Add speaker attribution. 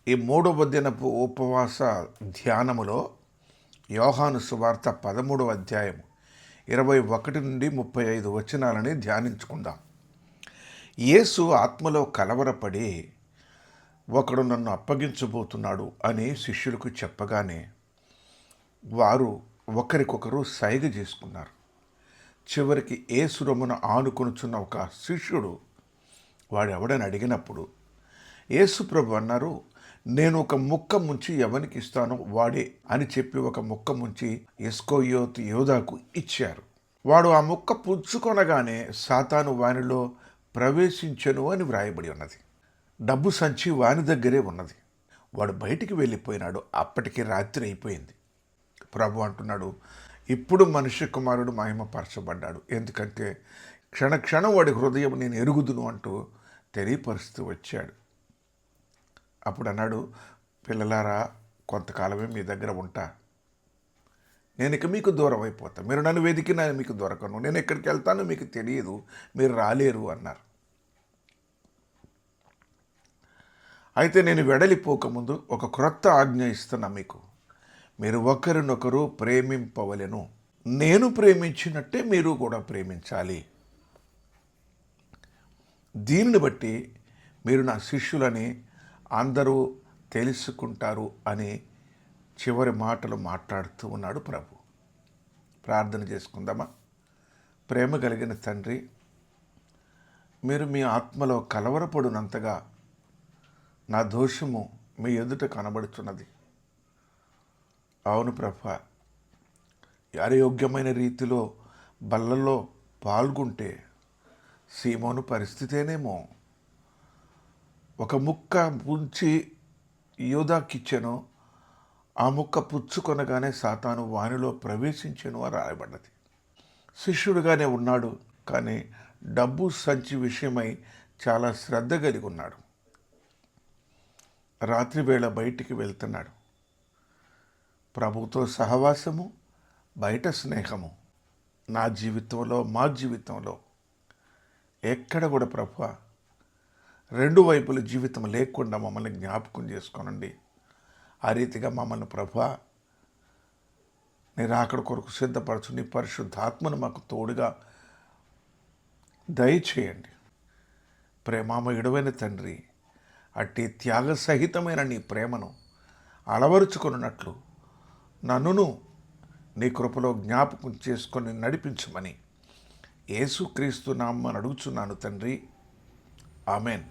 Speaker 1: ఈ మూడవ దినపు ఉపవాస ధ్యానములో యోహాను సువార్త 13వ అధ్యాయం 21 నుండి 35 వచనాలని ధ్యానించుకుందాం. యేసు ఆత్మలో కలవరపడి ఒకడు నన్ను అప్పగించబోతున్నాడు అని శిష్యులకు చెప్పగానే వారు ఒకరికొకరు సైగ చేసుకున్నారు. చివరికి యేసు రొమ్మున ఆనుకొనుచున్న ఒక శిష్యుడు వాడెవడని అడిగినప్పుడు యేసు ప్రభు అన్నారు, నేను ఒక ముక్క ముంచి ఎవరికి ఇస్తానో వాడే అని చెప్పి ఒక ముక్క ముంచి ఇస్కరియోతు యోధాకు ఇచ్చారు. వాడు ఆ ముక్క పుచ్చుకొనగానే సాతాను వానిలో ప్రవేశించెను అని వ్రాయబడి ఉన్నది. డబ్బు సంచి వాని దగ్గరే ఉన్నది. వాడు బయటికి వెళ్ళిపోయినాడు. అప్పటికి రాత్రి అయిపోయింది. ప్రభు అంటున్నాడు, ఇప్పుడు మనుష్య కుమారుడు మహిమపరచబడ్డాడు, ఎందుకంటే క్షణక్షణం వాడి హృదయం నేను ఎరుగుదును అంటూ తెలియపరుస్తూ వచ్చాడు. అప్పుడు అన్నాడు, పిల్లలారా, కొంతకాలమే మీ దగ్గర ఉంటా. నేను ఇక మీకు దూరం అయిపోతా. మీరు నన్ను వెతికినా మీకు దొరకను. నేను ఎక్కడికి వెళ్తానో మీకు తెలియదు, మీరు రాలేరు అన్నారు. అయితే నేను వెడలిపోకముందు ఒక క్రొత్త ఆజ్ఞ ఇస్తున్నా మీకు. మీరు ఒకరినొకరు ప్రేమింపవలెను. నేను ప్రేమించినట్టే మీరు కూడా ప్రేమించాలి. దీనిని బట్టి మీరు నా శిష్యులని అందరూ తెలుసుకుంటారు అని చివరి మాటలు మాట్లాడుతూ ఉన్నాడు ప్రభు. ప్రార్థన చేసుకుందామా? ప్రేమ కలిగిన తండ్రి, మీరు మీ ఆత్మలో కలవరపడినంతగా నా దోషము మీ ఎదుట కనబడుతున్నది. అవును ప్రభా, అయోగ్యమైన రీతిలో బల్లలో పాల్గొంటే సీమోను పరిస్థితేనేమో. ఒక ముక్క పుంచి యోధాకిచ్చెను, ఆ ముక్క పుచ్చుకొనగానే సాతాను వానిలో ప్రవేశించెను అని రాయబడ్డది. శిష్యుడుగానే ఉన్నాడు, కానీ డబ్బు సంచి విషయమై చాలా శ్రద్ధ కలిగి ఉన్నాడు. రాత్రివేళ బయటికి వెళ్తున్నాడు. ప్రభుతో సహవాసము, బయట స్నేహము నా జీవితంలో, మా జీవితంలో ఎక్కడ కూడా ప్రభువా రెండు వైపుల జీవితం లేకుండా మమ్మల్ని జ్ఞాపకం చేసుకోనండి. ఆ రీతిగా మమ్మల్ని ప్రభువా నీ రాకడ కొరకు సిద్ధపరచు. నీ పరిశుద్ధాత్మను మాకు తోడుగా దయచేయండి. ప్రేమామయుడైన తండ్రి, అట్టి త్యాగ సహితమైన నీ ప్రేమను అలవరుచుకున్నట్లు నన్నును నీ కృపలో జ్ఞాపకం చేసుకొని నడిపించమని యేసుక్రీస్తు నామమున అడుగుచున్నాను తండ్రి. ఆమెన్.